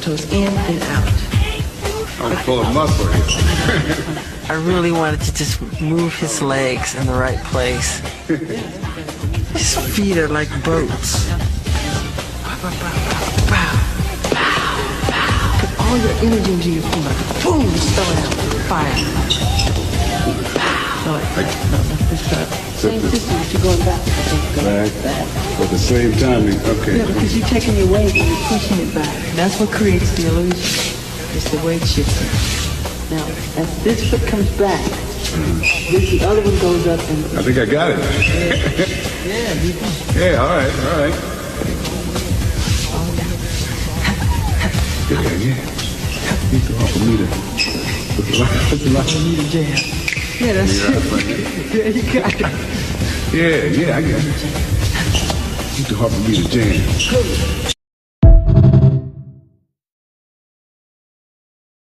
toes in and out. I'm full of muscle here. I really wanted to just move his legs in the right place. His feet are like boats. Put all your energy into your feet. Boom, just throw it out. Fire. Throw it. No, this side. Same system, but you're going back. Back. At the same time, okay. Yeah, because you're taking your weight and you're pushing it back. That's what creates the illusion. It's the weight shifting. Now, as this foot comes back, the other one goes up and... I think I got it. Yeah, Yeah, all right. Yeah. Need to offer me to... Put the light. need a jab. Yeah, that's it. Yeah, you got it. Yeah, I got it. Need to offer me to jam.